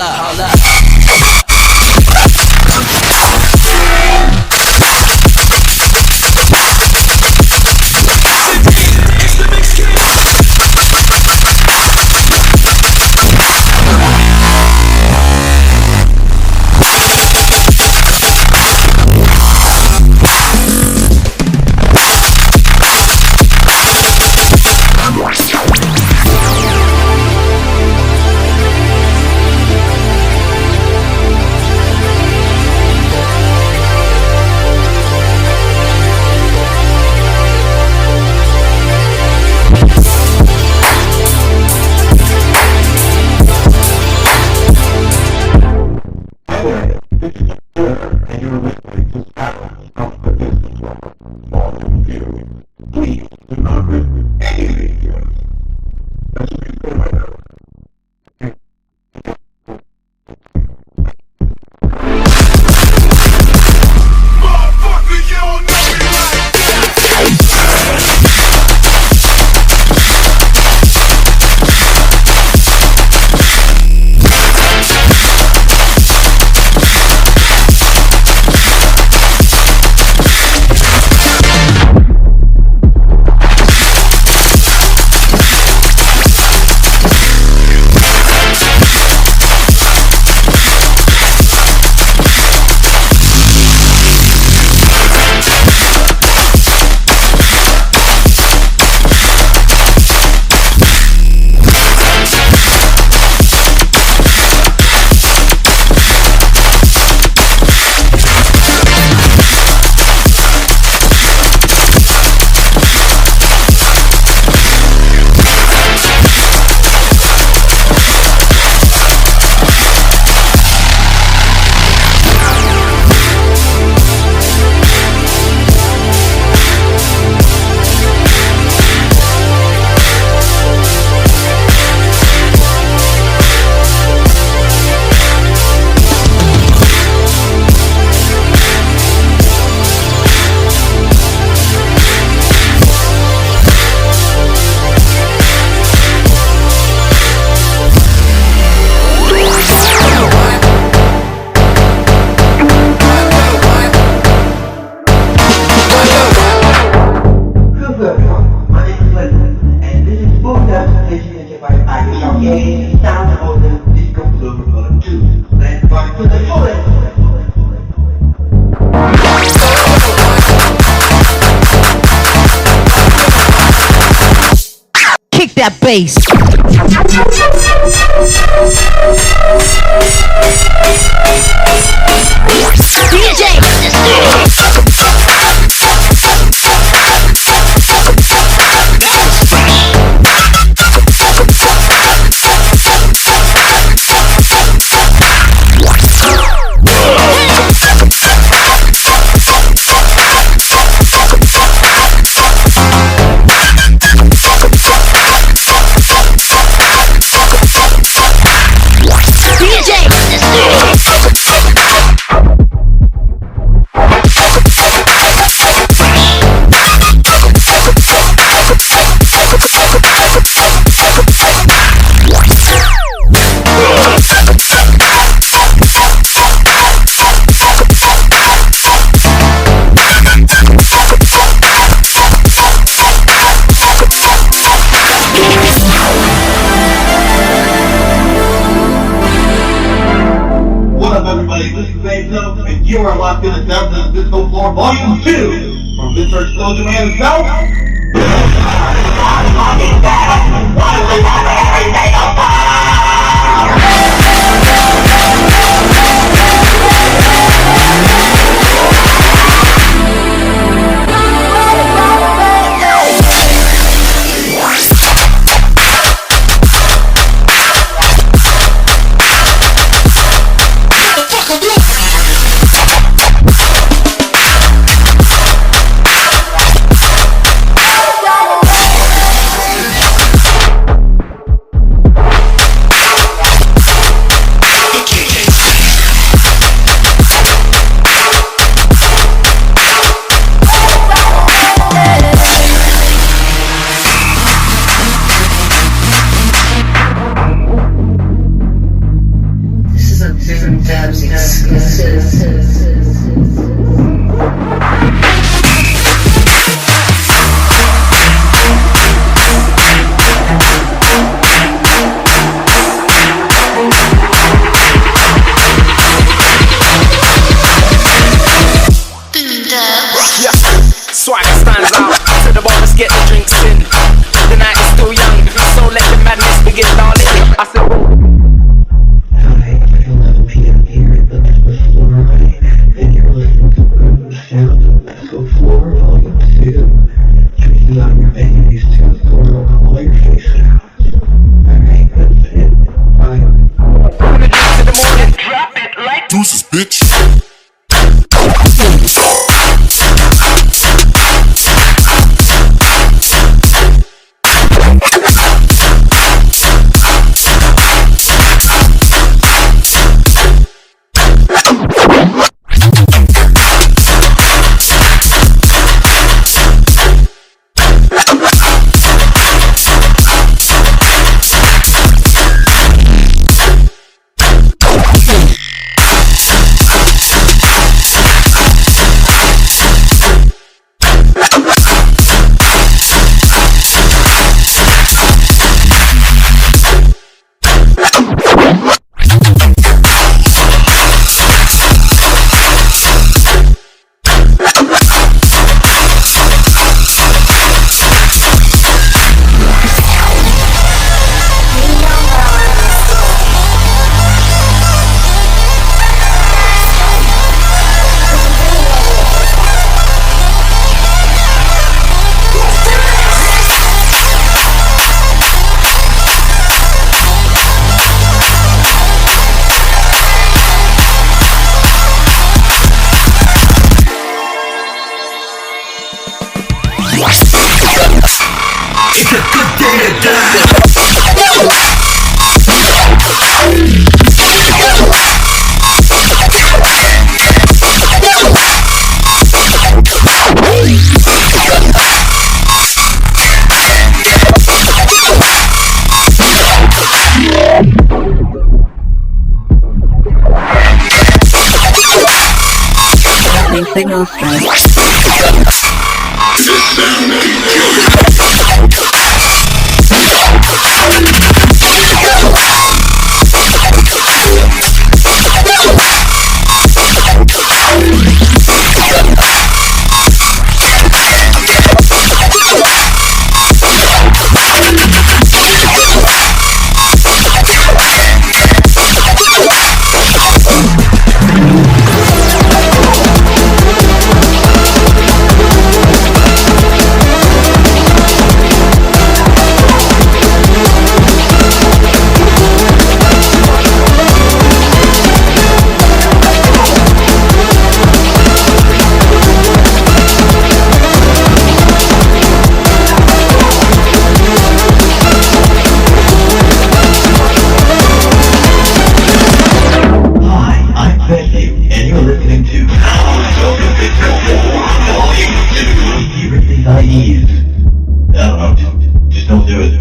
hold up. Kick that bass. And you are locked in a Dublin Disco Floor Volume 2 from Mr. Explosion Man himself. swagger stands out. To the bar, let's get the drinks in. The night is still young, so let the madness begin, darling. I said, whoa. Hi, it's 11 p.m. here at the Disco Floor, and you're listening to Good Sounds of Disco Floor Volume 2. Choosing out your babies to throw all your face sounds. Alright, that's it. Bye. From the drinks in the morning. Drop it like Deuces, bitch. It's a good day to die. Signal strength. Just don't do it.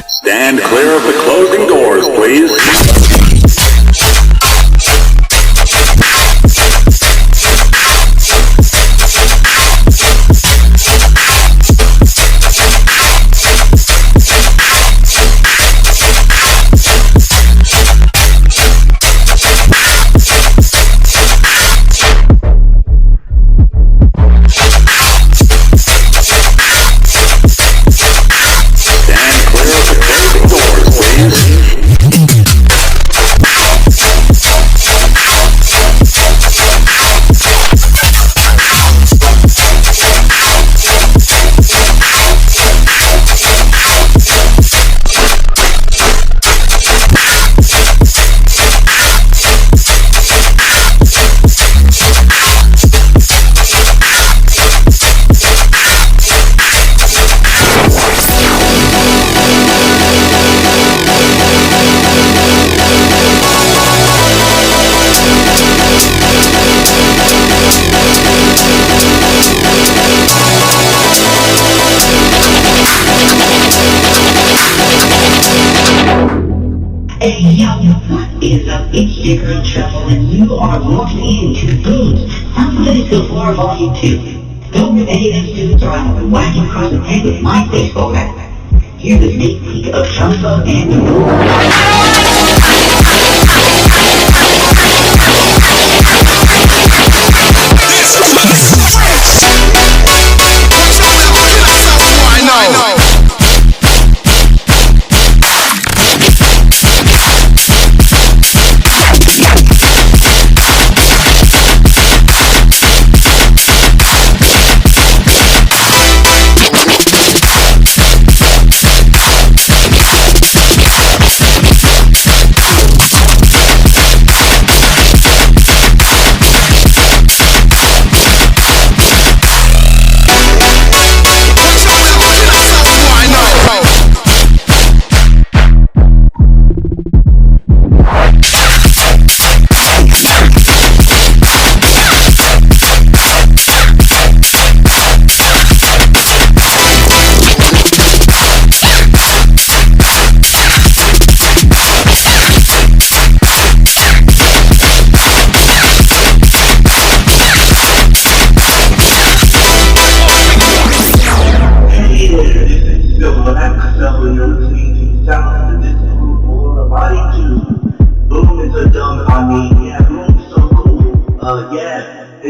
Stand clear of the closing doors, please. Hey yo, what is up? It's your girl Trouble, and you are locked into Booms. I'm ready to for Volume 2. Don't give any of them students around and whack you across the head with my baseball bat. Here's a sneak peek of Trouble and the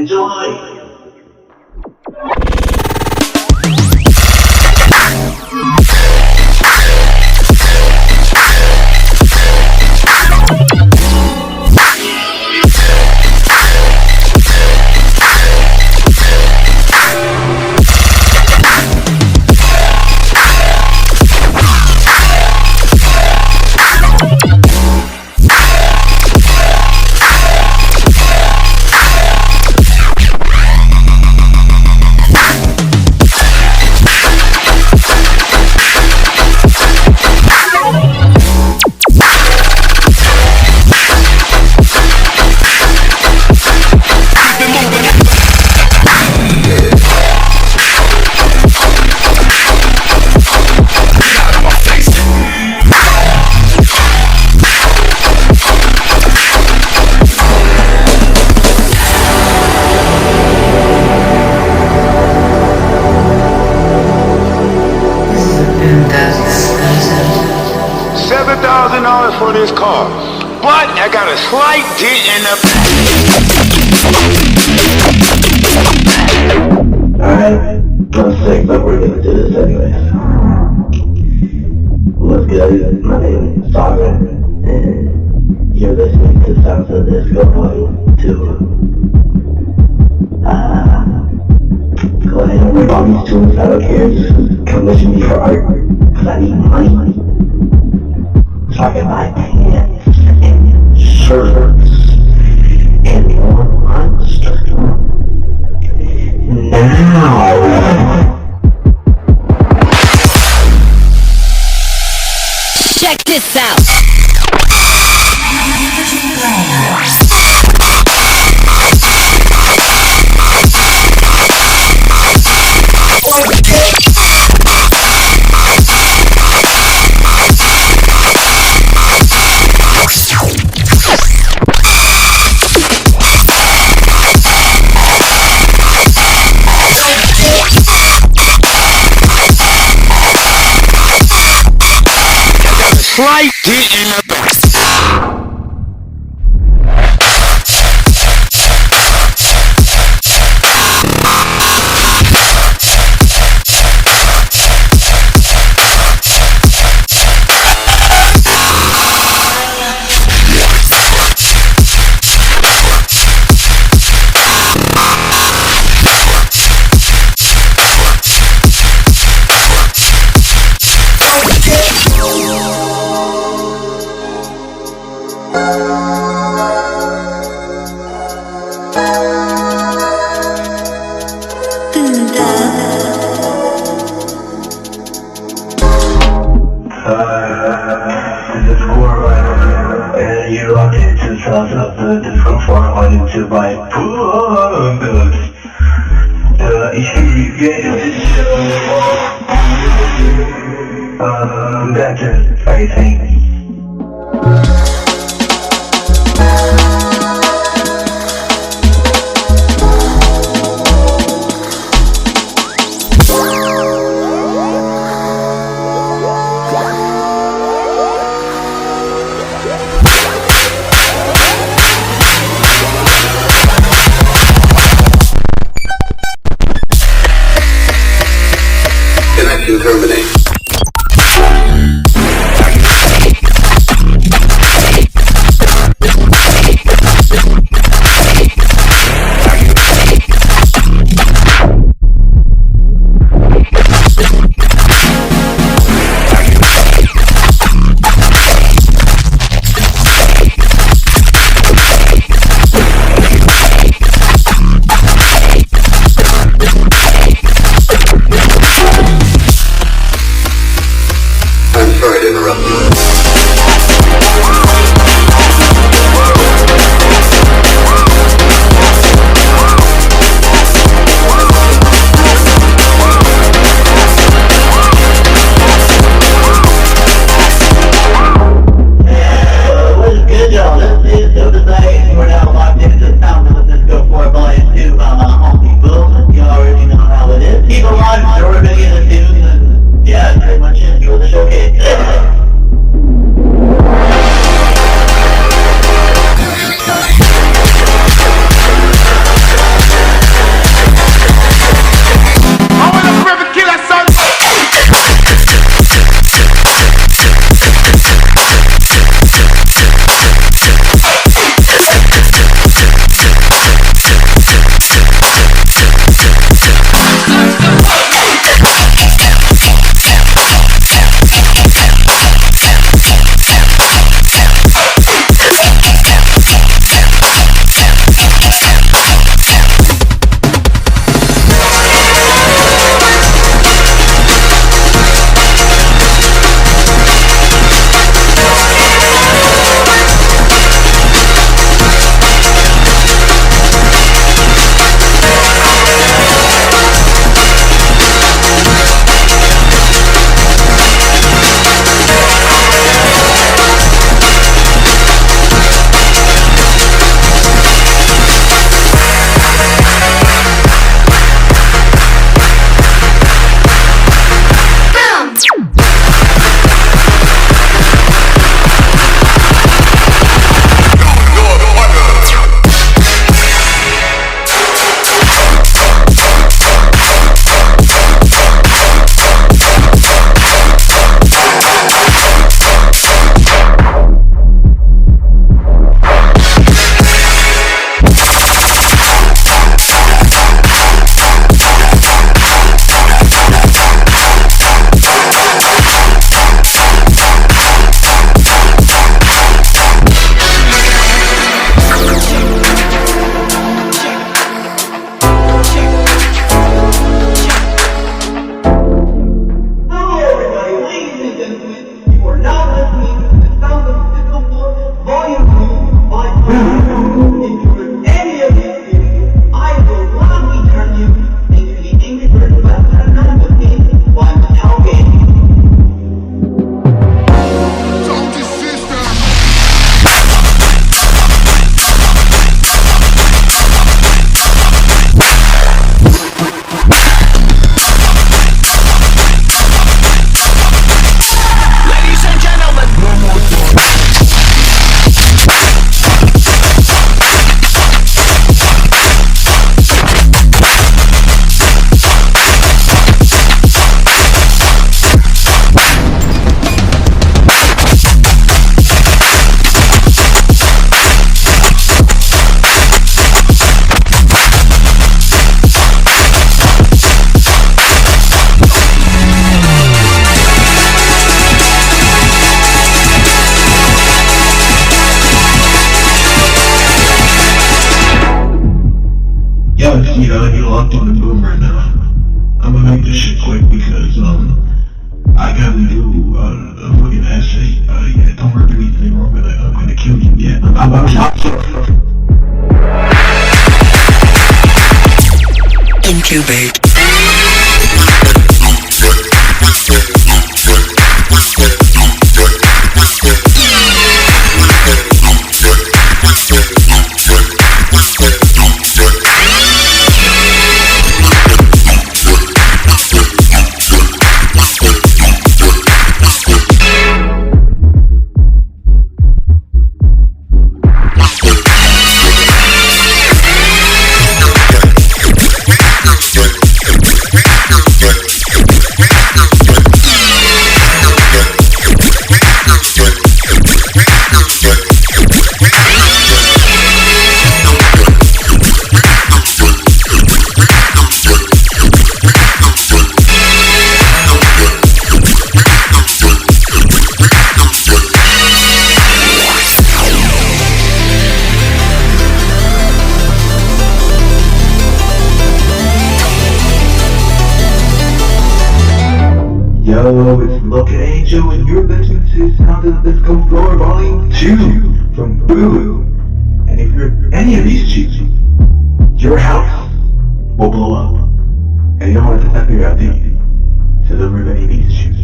enjoy! $7,000 for this car, but I got a slight dent in the. Alright, let's say, but we're gonna do this anyway. What's good? My name is Sovereign, and you're listening to Sounds of Disco Volume 2. Go ahead and rip all these tunes, I don't care, just commission me for art, cause I need money. So I can buy pants and shirts and more monsters. Now! Check this out! Slight dent in the back. You're locked into the sounds of the Disco Forum Volume 2 by Boombox. That's everything. Connection terminated. I'm sorry to interrupt you. What's good, y'all? This is Dope Society. We're now locked into the sound of the Cisco 4 Volume 2 by my homie Boom. You already know how it is. Keep it locked, enjoy many of the tunes, and yeah, pretty much enjoy the showcase. You're locked in the boom right now. I'm gonna make this shit quick because, I gotta do, a fucking essay. Yeah, don't rip anything or I'm gonna kill you. Yeah, I'm Incubate. Yo, it's Look at Angel, and you're listening to Sounds of the Disco Floor Volume 2 from VOL. And if you're any of these cheats, your house will blow up. And you don't want to figure out the to deliver any of these cheats.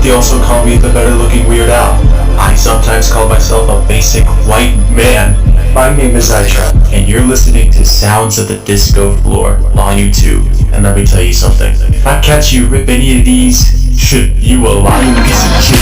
They also call me the better-looking Weird Al. I sometimes call myself a basic white man. My name is Aisha, and you're listening to Sounds of the Disco Floor, Volume 2. And let me tell you something. If I catch you rip any of these, you a lying piece of shit.